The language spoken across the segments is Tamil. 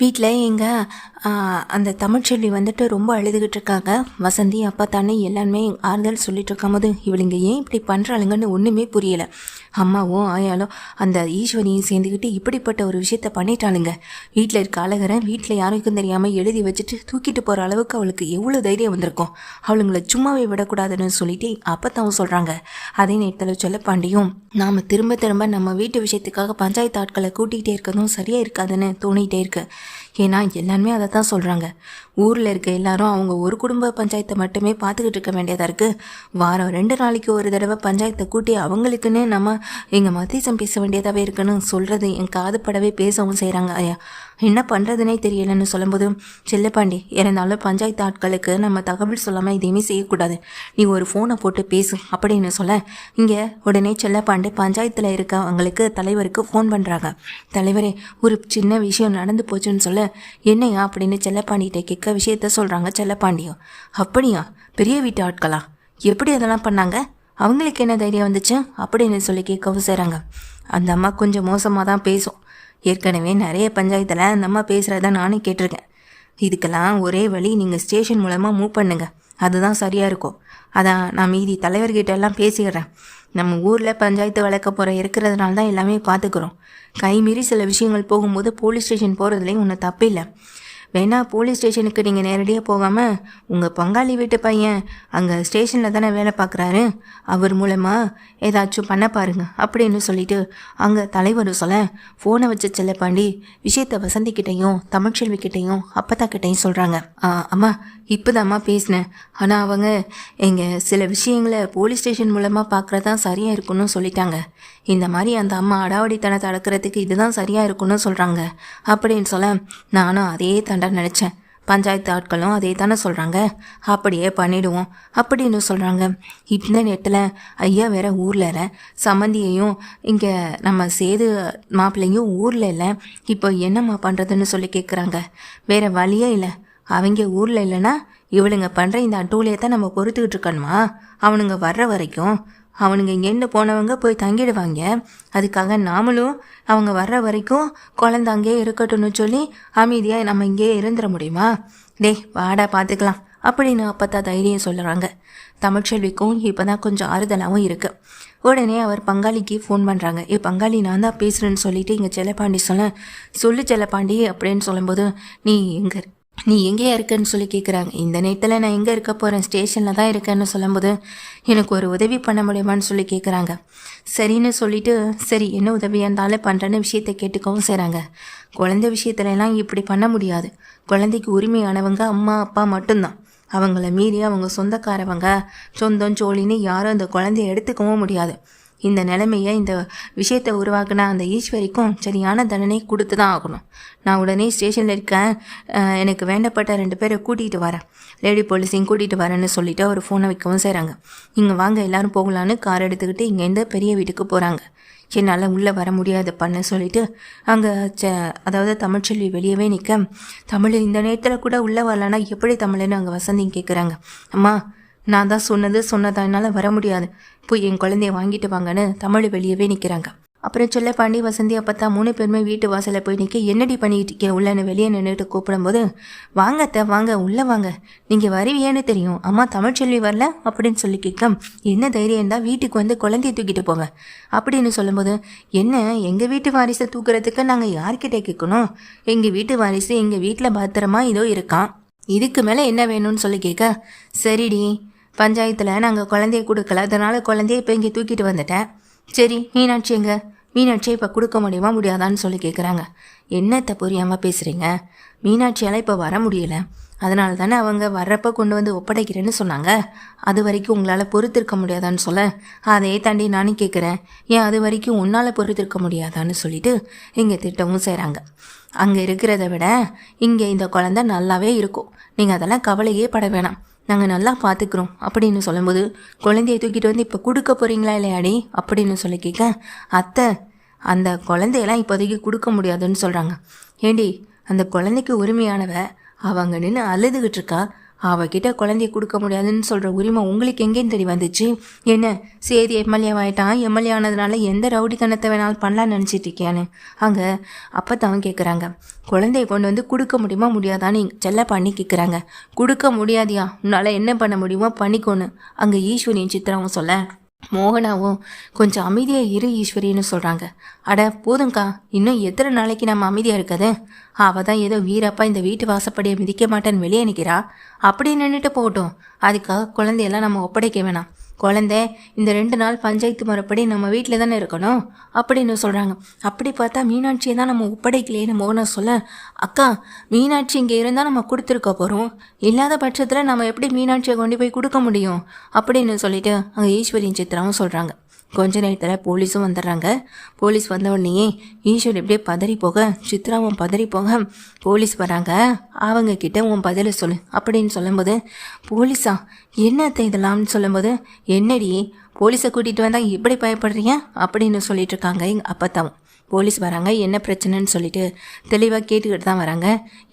வீட்டில் எங்கள் அந்த தமிழ்ச்செல்வி வந்துட்டு ரொம்ப அழுதுகிட்டு இருக்காங்க. வசந்தி அப்பா தானே எல்லாருமே ஆறுதல் சொல்லிட்டு இருக்கும்போது இவளுங்க ஏன் இப்படி பண்ணுறாளுங்கன்னு ஒன்றுமே புரியலை. அம்மாவும் ஆயாலும் அந்த ஈஸ்வரியும் சேர்ந்துக்கிட்டு இப்படிப்பட்ட ஒரு விஷயத்த பண்ணிட்டாளுங்க. வீட்டில் இருக்க அழகரை வீட்டில் யாருக்கும் தெரியாமல் எழுதி வச்சுட்டு தூக்கிட்டு போகிற அளவுக்கு அவளுக்கு எவ்வளோ தைரியம் வந்திருக்கும். அவளுங்களை சும்மாவே விடக்கூடாதுன்னு சொல்லிட்டு அப்பத்தாவும் சொல்கிறாங்க. அதே நேரத்தில் செல்லப்பாண்டியும் நாம் திரும்ப திரும்ப நம்ம வீட்டு விஷயத்துக்காக பஞ்சாயத்து ஆட்களை கூட்டிகிட்டே இருக்கிறதும் சரியாக இருக்காதுன்னு தோணிகிட்டே இருக்கு. ஏன்னா எல்லாருமே அதை தான் சொல்கிறாங்க. ஊரில் இருக்க எல்லாரும் அவங்க ஒரு குடும்ப பஞ்சாயத்தை மட்டுமே பார்த்துக்கிட்டு இருக்க வேண்டியதாக இருக்குது. வாரம் 2 நாளைக்கு ஒரு தடவை பஞ்சாயத்தை கூட்டி அவங்களுக்குன்னு நம்ம எங்கள் மத்தியசம் பேச வேண்டியதாகவே இருக்குன்னு சொல்கிறது என் காதுப்படவே பேசவும் செய்கிறாங்க. ஐயா என்ன பண்ணுறதுனே தெரியலன்னு சொல்லும்போது, செல்லப்பாண்டி இருந்தாலும் பஞ்சாயத்து ஆட்களுக்கு நம்ம தகவல் சொல்லாமல் எதையுமே செய்யக்கூடாது, நீ ஒரு ஃபோனை போட்டு பேசு அப்படின்னு சொல்ல, இங்கே உடனே செல்லப்பாண்டி பஞ்சாயத்தில் இருக்கவங்களுக்கு தலைவருக்கு ஃபோன் பண்ணுறாங்க. தலைவரே ஒரு சின்ன விஷயம் நடந்து போச்சுன்னு சொல்ல, என்னையா அப்படின்னு செல்லப்பாண்டிகிட்ட கேட்க விஷயத்த சொல்கிறாங்க செல்லப்பாண்டியும். அப்படியா, பெரிய வீட்டு ஆட்களா, எப்படி அதெல்லாம் பண்ணாங்க, அவங்களுக்கு என்ன தைரியம் வந்துச்சு அப்படின்னு சொல்லி கேட்கவும் செய்கிறாங்க. அந்த அம்மா கொஞ்சம் மோசமாக தான் பேசும். ஏற்கனவே நிறைய பஞ்சாயத்தில் அந்த அம்மா பேசுகிறத நானே கேட்டிருக்கேன். இதுக்கெல்லாம் ஒரே வழி, நீங்கள் ஸ்டேஷன் மூலமாக மூவ் பண்ணுங்க, அதுதான் சரியாக இருக்கும். அதான் நான் மீதி தலைவர்கிட்ட எல்லாம் பேசிடுறேன். நம்ம ஊரில் பஞ்சாயத்து வளர்க்க போகிற இருக்கிறதுனால தான் எல்லாமே பார்த்துக்குறோம். கைமீறி சில விஷயங்கள் போகும்போது போலீஸ் ஸ்டேஷன் போகிறதுலேயும் ஒன்றும் தப்பு இல்லை. வேணா போலீஸ் ஸ்டேஷனுக்கு நீங்கள் நேரடியாக போகாமல் உங்கள் பங்காளி வீட்டு பையன் அங்கே ஸ்டேஷனில் தானே வேலை பார்க்குறாரு, அவர் மூலமாக ஏதாச்சும் பண்ண பாருங்க அப்படின்னு சொல்லிட்டு அங்கே தலைவர் சொல்ல, ஃபோனை வச்சு செல்லப்பாண்டி விஷயத்த வசந்திக்கிட்டையும் தமிழ்ச்செல்விக்கிட்டையும் அப்பத்தாக்கிட்டையும் சொல்கிறாங்க. அம்மா இப்போதாம்மா பேசினேன், ஆனால் அவங்க எங்கள் சில விஷயங்களை போலீஸ் ஸ்டேஷன் மூலமாக பார்க்குறதான் சரியாக இருக்குன்னு சொல்லிட்டாங்க. இந்த மாதிரி அந்த அம்மா அடாவடித்தனத்தை அடக்கிறதுக்கு இதுதான் சரியாக இருக்குன்னு சொல்கிறாங்க அப்படின்னு சொல்ல, நானும் அதே தாண்டா நினச்சேன், பஞ்சாயத்து ஆட்களும் அதே தானே சொல்கிறாங்க, அப்படியே பண்ணிவிடுவோம் அப்படின்னு சொல்கிறாங்க. இந்த நேரத்தில் ஐயா வேற ஊரில் இல்லை, சம்மந்தியையும் இங்கே நம்ம சேது மாப்பிள்ளையும் ஊரில் இல்லை, இப்போ என்னம்மா பண்ணுறதுன்னு சொல்லி கேட்குறாங்க. வேறு வழியே இல்லை, அவங்க ஊரில் இல்லைன்னா இவளுங்க பண்ணுற இந்த அட்டூழியத்தை நம்ம பொறுத்துக்கிட்டு இருக்கணுமா? அவனுங்க வர்ற வரைக்கும் அவனுங்க இங்கேருந்து போனவங்க போய் தங்கிடுவாங்க. அதுக்காக நாமளும் அவங்க வர்ற வரைக்கும் குழந்த அங்கேயே இருக்கட்டும்னு சொல்லி அமைதியாக நம்ம இங்கேயே இருந்துட முடியுமா? டேய் வாடா பார்த்துக்கலாம் அப்படின்னு அப்போத்தான் தைரியம் சொல்லுறாங்க. தமிழ்ச்செல்விக்கும் இப்போ தான் கொஞ்சம் ஆறுதலாகவும் இருக்குது. உடனே அவர் பங்காளிக்கு ஃபோன் பண்ணுறாங்க. பங்காளி நான் தான் பேசுகிறேன்னு சொல்லிட்டு இங்கே செல்லப்பாண்டி சொல்லு செல்லப்பாண்டி அப்படின்னு சொல்லும்போது, நீ எங்கேயா இருக்கேன்னு சொல்லி கேட்குறாங்க. இந்த நேரத்தில் நான் எங்கே இருக்க போகிறேன், ஸ்டேஷனில் தான் இருக்கேன்னு சொல்லும்போது, எனக்கு ஒரு உதவி பண்ண முடியுமான்னு சொல்லி கேட்குறாங்க. சரின்னு சொல்லிட்டு, சரி என்ன உதவியாக இருந்தாலும் பண்ணுறேன்னு விஷயத்தை கேட்டுக்கவும் செய்கிறாங்க. குழந்தை விஷயத்துலலாம் இப்படி பண்ண முடியாது. குழந்தைக்கு உரிமையானவங்க அம்மா அப்பா மட்டும்தான். அவங்கள மீறி அவங்க சொந்தக்காரவங்க சொந்தம் சோழின்னு யாரும் அந்த குழந்தைய எடுத்துக்கவும் முடியாது. இந்த நிலைமையை இந்த விஷயத்தை உருவாக்குன அந்த ஈஸ்வரிக்கும் சரியான தண்டனை கொடுத்து தான் ஆகணும். நான் உடனே ஸ்டேஷனில் இருக்கேன், எனக்கு வேண்டப்பட்ட 2 பேரை கூட்டிகிட்டு வரேன், லேடி போலீஸையும் கூட்டிகிட்டு வரேன்னு சொல்லிவிட்டு அவர் ஃபோனை வைக்கவும் செய்கிறாங்க. இங்கே வாங்க எல்லோரும் போகலான்னு கார் எடுத்துக்கிட்டு இங்கேருந்து பெரிய வீட்டுக்கு போகிறாங்க. என்னால் உள்ளே வர முடியாது பண்ண சொல்லிவிட்டு அங்கே அதாவது தமிழ்ச்செல்வி வெளியவே நிற்க, தமிழ் இந்த நேரத்தில் கூட உள்ளே வரலன்னா எப்படி தமிழ்னு அங்கே வசந்தியும் கேட்குறாங்க. அம்மா நான் தான் சொன்னதா என்னால் வர முடியாது, போய் என் குழந்தைய வாங்கிட்டு வாங்கன்னு தமிழ் வெளியவே நிற்கிறாங்க. அப்புறம் செல்லப்பாண்டி வசந்தி அப்பத்தா 3 பேருமே வீட்டு வாசலில் போய் நிற்க, என்னடி பண்ணிக்கிட்டு இருக்கேன் உள்ளன்னு வெளியே நின்றுட்டு கூப்பிடும்போது, வாங்கத்த வாங்க உள்ளே வாங்க, நீங்கள் வருவியேன்னு தெரியும், அம்மா தமிழ்ச்செல்வி வரல அப்படின்னு சொல்லி கேட்க, என்ன தைரியம் இருந்தால் வீட்டுக்கு வந்து குழந்தைய தூக்கிட்டு போங்க அப்படின்னு சொல்லும்போது, என்ன எங்கள் வீட்டு வாரிசை தூக்குறதுக்கு நாங்கள் யார்கிட்ட கேட்கணும், எங்கள் வீட்டு வாரிசு எங்கள் வீட்டில் பத்திரமா இதோ இருக்கான், இதுக்கு மேலே என்ன வேணும்னு சொல்லி கேட்க, சரிடி பஞ்சாயத்தில் நாங்கள் குழந்தைய கொடுக்கல, அதனால் குழந்தைய இப்போ இங்கே தூக்கிட்டு வந்துட்டேன், சரி மீனாட்சியை இப்போ கொடுக்க முடியுமா முடியாதான்னு சொல்லி கேட்குறாங்க. என்னத்தை புரியாமல் பேசுகிறீங்க, மீனாட்சியால் இப்போ வர முடியலை, அதனால தானே அவங்க வர்றப்போ கொண்டு வந்து ஒப்படைக்கிறேன்னு சொன்னாங்க, அது வரைக்கும் உங்களால் பொறுத்திருக்க முடியாதான்னு சொல்ல, அதே தாண்டி நானும் கேட்குறேன், ஏன் அது வரைக்கும் உன்னால் பொறுத்திருக்க முடியாதான்னு சொல்லிட்டு இங்கே திட்டமும் செய்கிறாங்க. அங்கே இருக்கிறத விட இங்கே இந்த குழந்தை நல்லாவே இருக்கும், நீங்கள் அதெல்லாம் கவலையே பட வேணாம், நாங்கள் நல்லா பார்த்துக்குறோம் அப்படின்னு சொல்லும்போது, குழந்தைய தூக்கிட்டு வந்து இப்போ கொடுக்க போகிறீங்களா இல்லையாடி அப்படின்னு சொல்லி கேட்க, அத்தை அந்த குழந்தையெல்லாம் இப்போதைக்கு கொடுக்க முடியாதுன்னு சொல்கிறாங்க. ஏண்டி அந்த குழந்தைக்கு உரிமையானவ அவங்க நின்று அழுதுகிட்டு இருக்கா, அவகிட்ட குழந்தைய கொடுக்க முடியாதுன்னு சொல்கிற உரிமை உங்களுக்கு எங்கேன்னு தெரிய வந்துச்சு? என்ன சேதி எம்எல்ஏ ஆகிட்டான், எம்எல்ஏ ஆனதுனால எந்த ரவுடி கணத்தை வேணாலும் பண்ணலான்னு நினச்சிட்டு இருக்கியான்னு அங்கே அப்பத்தான் கேட்குறாங்க. குழந்தைய கொண்டு வந்து கொடுக்க முடியுமா முடியாதான்னு செல்ல பண்ணி கேட்குறாங்க. கொடுக்க முடியாதியா, உன்னால் என்ன பண்ண முடியுமோ பண்ணிக்கோன்னு அங்கே ஈஸ்வரியும் சித்திராவும் சொல்ல, மோகனாவும் கொஞ்சம் அமைதியாக இரு ஈஸ்வரின்னு சொல்கிறாங்க. அட போதும்க்கா, இன்னும் எத்தனை நாளைக்கு நம்ம அமைதியாக இருக்காது? அவள் தான் ஏதோ வீரப்பா இந்த வீட்டு வாசப்படியை மிதிக்க மாட்டேன்னு வெளியே நிற்கிறா, அப்படி நின்றுட்டு போகட்டும். அதுக்காக குழந்தையெல்லாம் நம்ம ஒப்படைக்க வேணாம். குழந்தை இந்த 2 நாள் பஞ்சாயத்து முறைப்படி நம்ம வீட்டில் தானே இருக்கணும் அப்படின்னு சொல்கிறாங்க. அப்படி பார்த்தா மீனாட்சியை தான் நம்ம ஒப்படைக்கலையேன்னு மோகனா சொல்ல, அக்கா மீனாட்சி இங்கே இருந்தால் நம்ம கொடுத்துருக்க போகிறோம், இல்லாத பட்சத்தில் நம்ம எப்படி மீனாட்சியை கொண்டு போய் கொடுக்க முடியும் அப்படின்னு சொல்லிட்டு அங்கே ஈஸ்வரியும் சித்திராவும் சொல்கிறாங்க. கொஞ்ச நேரத்தில் போலீஸும் வந்துடுறாங்க. போலீஸ் வந்த உடனேயே ஈஸ்வர் எப்படியே பதறி போக, சித்ராவும் பதறி போக போலீஸ் வராங்க. அவங்க கிட்ட உன் பதிலை சொல்லு அப்படின்னு சொல்லும்போது, போலீஸா என்னத்தை இதெல்லாம்னு சொல்லும்போது, என்னடி போலீஸை கூட்டிகிட்டு வந்தால் இப்படி பயப்படுறீங்க அப்படின்னு சொல்லிட்டு இருக்காங்க எங்கள் அப்பத்தாவும். போலீஸ் வராங்க, என்ன பிரச்சனைன்னு சொல்லிட்டு தெளிவாக கேட்டுக்கிட்டு தான் வராங்க.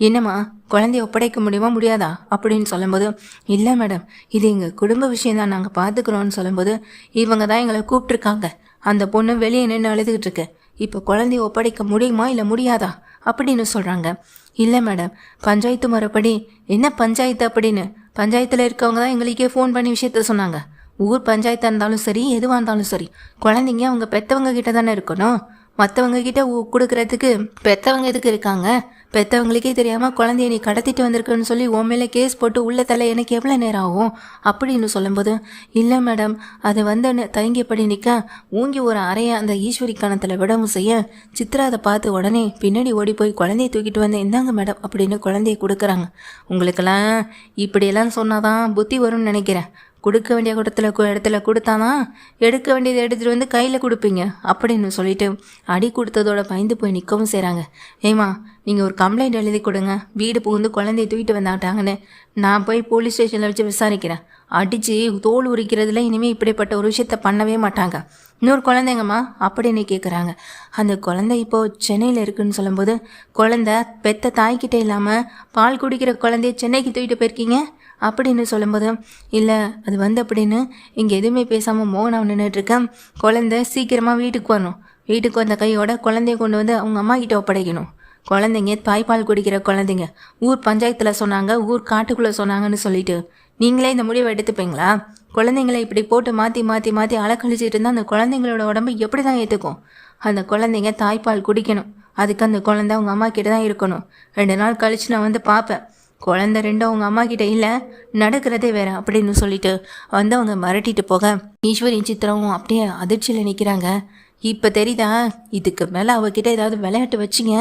என்னம்மா குழந்தைய ஒப்படைக்க முடியுமா முடியாதா அப்படின்னு சொல்லும்போது, இல்லை மேடம் இது எங்கள் குடும்ப விஷயந்தான், நாங்கள் பார்த்துக்குறோன்னு சொல்லும்போது, இவங்க தான் எங்களை கூப்பிட்ருக்காங்க, அந்த பொண்ணு வெளியே நின்று அழுதுகிட்டு இருக்கு, இப்போ குழந்தைய ஒப்படைக்க முடியுமா இல்லை முடியாதா அப்படின்னு சொல்கிறாங்க. இல்லை மேடம் பஞ்சாயத்து முறைப்படி. என்ன பஞ்சாயத்து அப்படின்னு? பஞ்சாயத்தில் இருக்கவங்க தான் எங்களுக்கே ஃபோன் பண்ணி விஷயத்த சொன்னாங்க. ஊர் பஞ்சாயத்தாக இருந்தாலும் சரி எதுவாக இருந்தாலும் சரி குழந்தைங்க அவங்க பெற்றவங்க கிட்ட தானே இருக்கணும், மற்றவங்க கிட்ட கொடுக்கறதுக்கு பெற்றவங்க எதுக்கு இருக்காங்க? பெற்றவங்களுக்கே தெரியாமல் குழந்தைய நீ கடத்திட்டு வந்திருக்குன்னு சொல்லி உன் மேலே கேஸ் போட்டு உள்ள தலை எனக்கு எவ்வளோ நேரம் ஆகும் அப்படின்னு சொல்லும்போது, இல்லை மேடம் அது வந்து தயங்கியபடி நிற்க ஊங்கி ஒரு அறையை அந்த ஈஸ்வரி கணத்தில் விடவும் செய்ய, சித்ரா அதை பார்த்து உடனே பின்னாடி ஓடி போய் குழந்தைய தூக்கிட்டு வந்து இந்தாங்க மேடம் அப்படின்னு குழந்தைய கொடுக்குறாங்க. உங்களுக்கெல்லாம் இப்படியெல்லாம் சொன்னாதான் புத்தி வரும்னு நினைக்கிறேன். கொடுக்க வேண்டிய இடத்துல கொடுத்தானா எடுக்க வேண்டியதை எடுத்துகிட்டு வந்து கையில் கொடுப்பீங்க அப்படின்னு சொல்லிட்டு அடி கொடுத்ததோட பயந்து போய் நிற்கவும் செய்கிறாங்க. ஏமா நீங்கள் ஒரு கம்ப்ளைண்ட் எழுதி கொடுங்க, வீடு புகுந்து குழந்தைய தூக்கிட்டு வந்தாட்டாங்கன்னு நான் போய் போலீஸ் ஸ்டேஷனில் வச்சு விசாரிக்கிறேன். அடித்து தோல் உரிக்கிறதுல இனிமேல் இப்படிப்பட்ட ஒரு விஷயத்த பண்ணவே மாட்டாங்க. இன்னொரு குழந்தைங்கம்மா அப்படின்னு கேட்குறாங்க. அந்த குழந்தை இப்போது சென்னையில் இருக்குதுன்னு சொல்லும்போது, குழந்தை பெத்த தாய்கிட்ட இல்லாமல் பால் குடிக்கிற குழந்தைய சென்னைக்கு தூக்கிட்டு போயிருக்கீங்க அப்படின்னு சொல்லும்போது, இல்லை அது வந்து அப்படின்னு இங்கே எதுவுமே பேசாமல் மோகனா நின்றுட்டுருக்கேன். குழந்தை சீக்கிரமாக வீட்டுக்கு வரணும், வீட்டுக்கு வந்த கையோட குழந்தைய கொண்டு வந்து அவங்க அம்மா கிட்ட ஒப்படைக்கணும். குழந்தைங்க தாய்ப்பால் குடிக்கிற குழந்தைங்க ஊர் பஞ்சாயத்தில் சொன்னாங்க, ஊர் காட்டுக்குள்ளே சொன்னாங்கன்னு சொல்லிட்டு நீங்களே இந்த முடிவை எடுத்துப்பீங்களா? குழந்தைங்களை இப்படி போட்டு மாற்றி மாற்றி மாற்றி அலக்கழிச்சிட்டு இருந்தால் அந்த குழந்தைங்களோட உடம்பு எப்படி தான் ஏற்றுக்கும்? அந்த குழந்தைங்க தாய்ப்பால் குடிக்கணும், அதுக்கு அந்த குழந்தை அவங்க அம்மா கிட்ட தான் இருக்கணும். 2 நாள் கழித்து நான் வந்து பார்ப்பேன். குழந்தை 2 அவங்க அம்மா கிட்ட இல்லை, நடக்கிறதே வேற அப்படின்னு சொல்லிட்டு வந்து அவங்க மிரட்டிட்டு போக ஈஸ்வரி சித்திரமும் அப்படியே அதிர்ச்சியில் நிற்கிறாங்க. இப்போ தெரியுதா, இதுக்கு மேலே அவகிட்ட ஏதாவது விளையாட்டு வச்சிங்க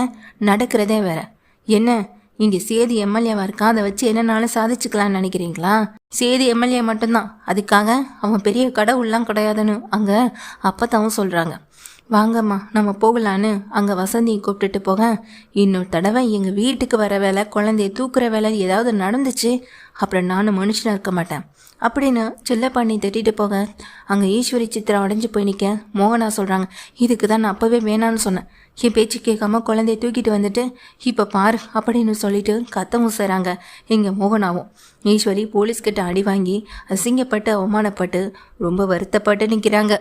நடக்கிறதே வேற. என்ன இங்கே சேதி எம்எல்ஏவா இருக்கா, அதை வச்சு என்னன்னாலும் சாதிச்சுக்கலான்னு நினைக்கிறீங்களா? சேதி எம்எல்ஏ மட்டும்தான், அதுக்காக அவன் பெரிய கடவுள்லாம் கிடையாதுன்னு அங்கே அப்பத்தாவும் சொல்கிறாங்க. வாங்கம்மா நம்ம போகலான்னு அங்கே வசந்தியை கூப்பிட்டுட்டு போக, இன்னொரு தடவை எங்கள் வீட்டுக்கு வர வேலை குழந்தைய தூக்குற வேலை ஏதாவது நடந்துச்சு அப்புறம் நானும் மனுஷனாக இருக்க மாட்டேன் அப்படின்னு செல்ல பண்ணி தட்டிட்டு போக, அங்கே ஈஸ்வரி சித்திரம் அடைஞ்சு போய் நிற்க மோகனா சொல்கிறாங்க. இதுக்கு தான் நான் அப்போவே வேணான்னு சொன்னேன், என் பேச்சு கேட்காம குழந்தைய தூக்கிட்டு வந்துட்டு இப்போ பாரு அப்படின்னு சொல்லிட்டு கத்தவும் செய்கிறாங்க எங்கள் மோகனாவும். ஈஸ்வரி போலீஸ்கிட்ட அடி வாங்கி அசிங்கப்பட்டு அவமானப்பட்டு ரொம்ப வருத்தப்பட்டு நிற்கிறாங்க.